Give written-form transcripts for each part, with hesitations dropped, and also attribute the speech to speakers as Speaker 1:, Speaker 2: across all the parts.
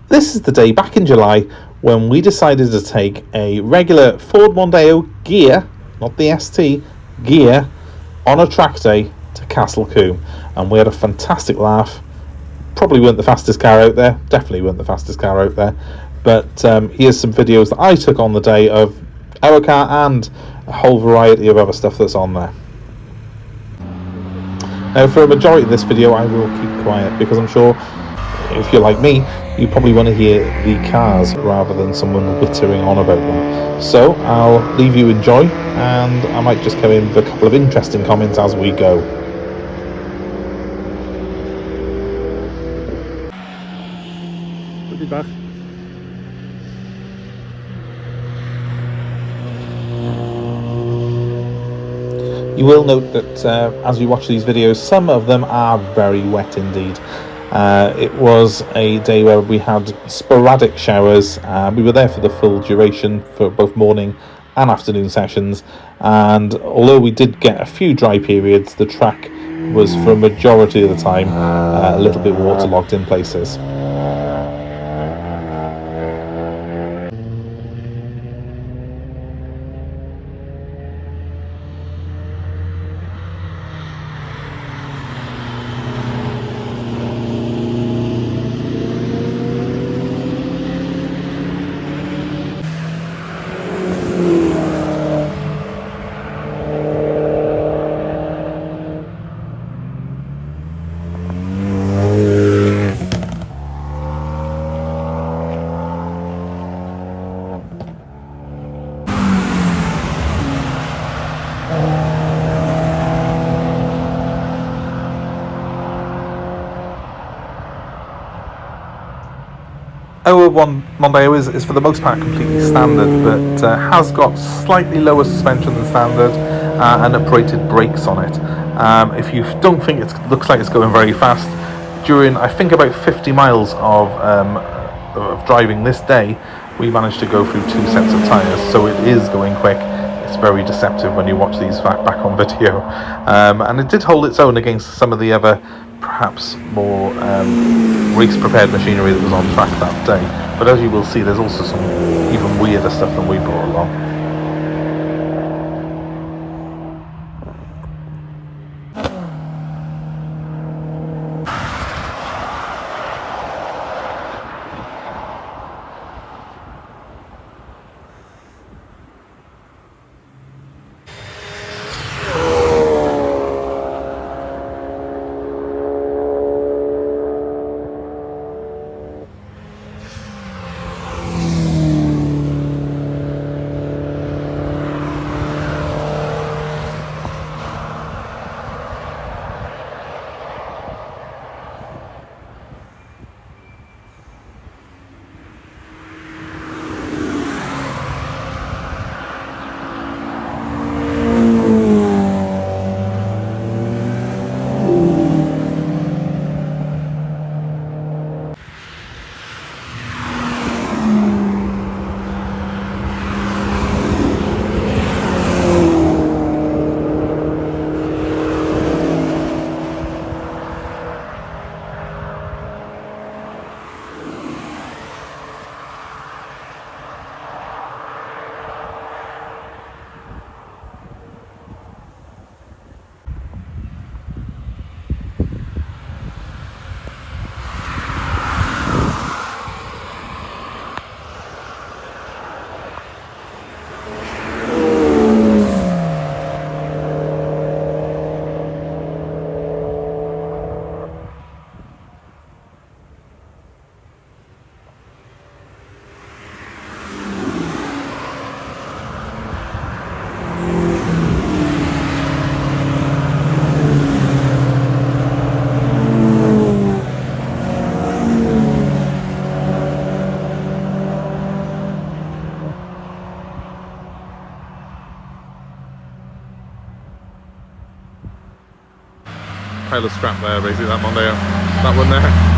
Speaker 1: This is the day back in July when we decided to take a regular Ford Mondeo Ghia, not the ST, Ghia, on a track day to Castle Combe, and we had a fantastic laugh. Probably weren't the fastest car out there, definitely weren't the fastest car out there, but here's some videos that I took on the day of our car and a whole variety of other stuff that's on there. Now, for a majority of this video I will keep quiet because I'm sure if you're like me, you probably want to hear the cars rather than someone whittering on about them. So I'll leave you enjoy, and I might just come in with a couple of interesting comments as we go. We'll be back. You will note that as you watch these videos, some of them are very wet indeed. It was a day where we had sporadic showers. We were there for the full duration for both morning and afternoon sessions, and although we did get a few dry periods, the track was for a majority of the time a little bit waterlogged in places. Our Mondeo is for the most part completely standard, but has got slightly lower suspension than standard and uprated brakes on it. If you don't think it looks like it's going very fast, during I think about 50 miles of driving this day, we managed to go through 2 sets of tyres, so it is going quick. It's very deceptive when you watch these back on video, and it did hold its own against some of the other perhaps more race prepared machinery that was on track that day. But as you will see, there's also some even weirder stuff than we brought along. Pile of scrap there, basically, that Mondeo, that one there.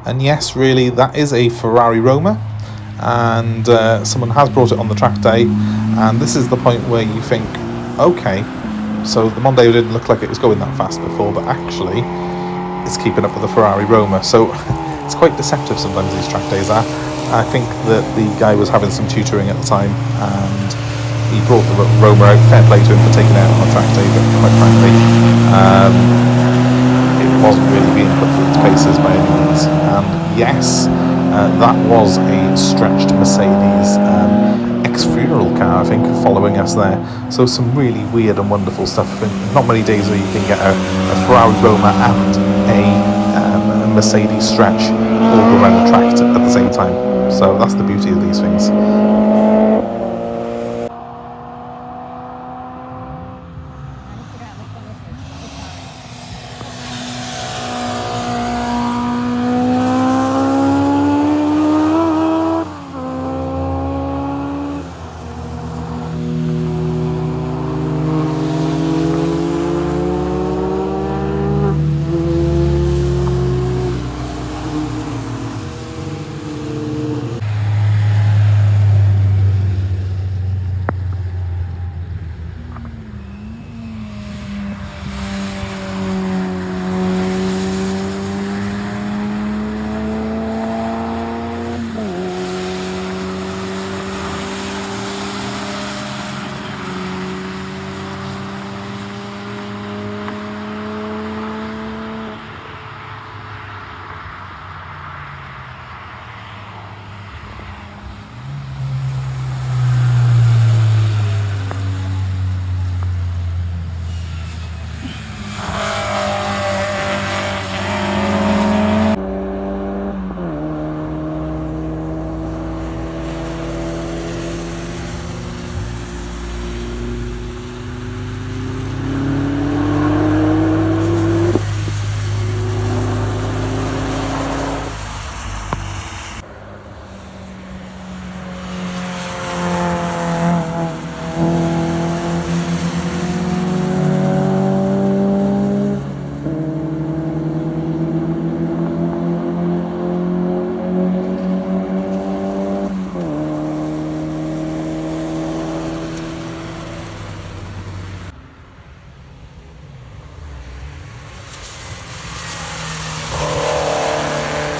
Speaker 1: And yes, really, that is a Ferrari Roma, and someone has brought it on the track day, and this is the point where you think, okay, so the Mondeo didn't look like it was going that fast before, but actually it's keeping up with the Ferrari Roma. So it's quite deceptive sometimes, these track days are. I think that the guy was having some tutoring at the time, and he brought the Roma out. Fair play to him for taking it out on the track day, but quite frankly, it wasn't really being put through its paces by any means. And yes, that was a stretched Mercedes ex-funeral car, I think, following us there. So some really weird and wonderful stuff. Not many days where you can get a Ferrari Roma and a Mercedes stretch all go around the track at the same time. So that's the beauty of these things.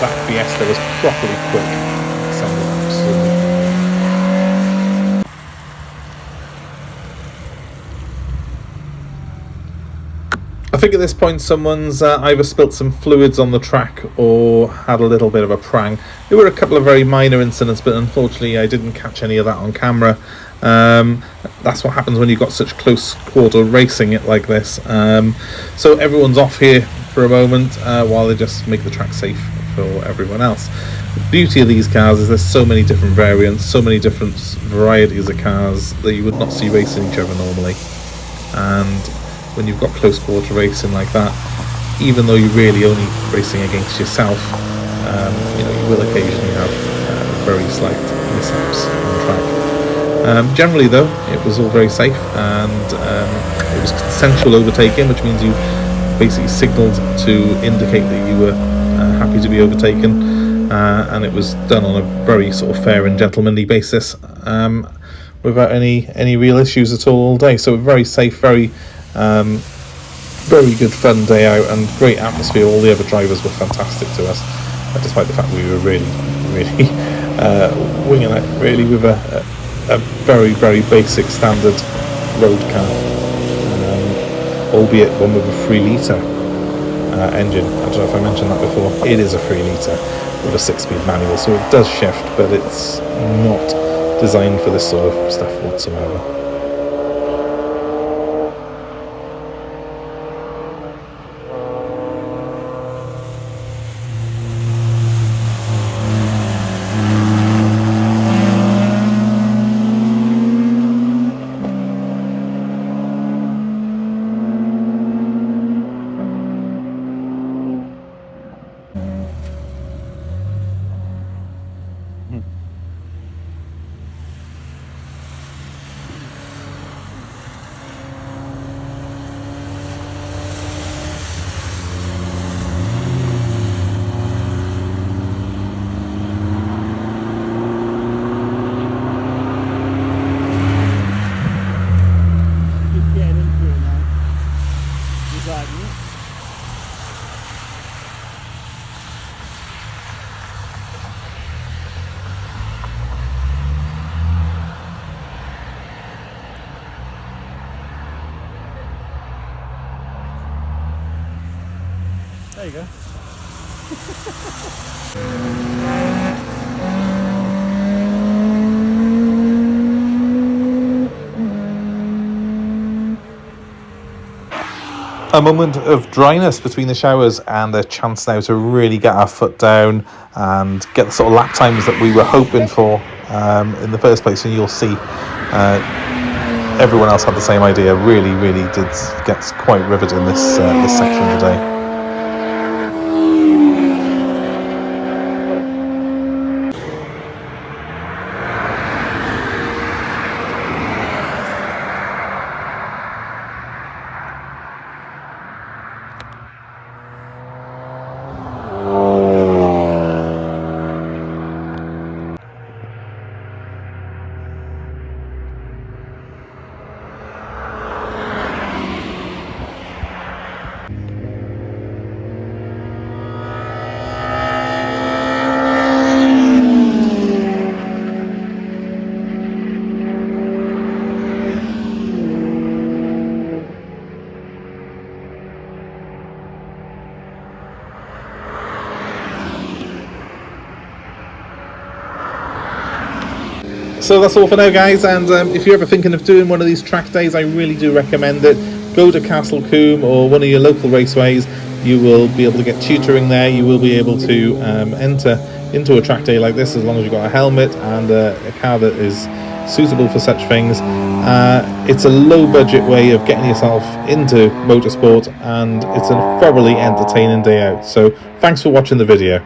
Speaker 1: That Fiesta was properly quick. It sounded absolutely. A I think at this point someone's either spilt some fluids on the track or had a little bit of a prang. There were a couple of very minor incidents, but unfortunately I didn't catch any of that on camera. That's what happens when you've got such close quarter racing it like this. So everyone's off here for a moment while they just make the track safe for everyone else. The beauty of these cars is there's so many different variants, so many different varieties of cars that you would not see racing each other normally. And when you've got close quarter racing like that, even though you're really only racing against yourself, you know, you will occasionally have very slight mishaps on the track. Generally though, it was all very safe, and it was consensual overtaking, which means you basically signalled to indicate that you were happy to be overtaken, and it was done on a very sort of fair and gentlemanly basis, without any real issues at all day. So very safe, very good fun day out, and great atmosphere. All the other drivers were fantastic to us, despite the fact we were really winging it really with a very basic standard road car, albeit one with a 3-litre engine. I don't know if I mentioned that before. It is a 3-litre with a 6-speed manual, so it does shift, but it's not designed for this sort of stuff whatsoever.
Speaker 2: There you go.
Speaker 1: A moment of dryness between the showers and a chance now to really get our foot down and get the sort of lap times that we were hoping for in the first place. And you'll see everyone else had the same idea. Really did get quite riveted in this section today. So that's all for now, guys, and if you're ever thinking of doing one of these track days, I really do recommend it. Go to Castle Combe or one of your local raceways. You will be able to get tutoring there. You will be able to enter into a track day like this as long as you've got a helmet and a car that is suitable for such things. It's a low budget way of getting yourself into motorsport, and it's a thoroughly entertaining day out. So thanks for watching the video.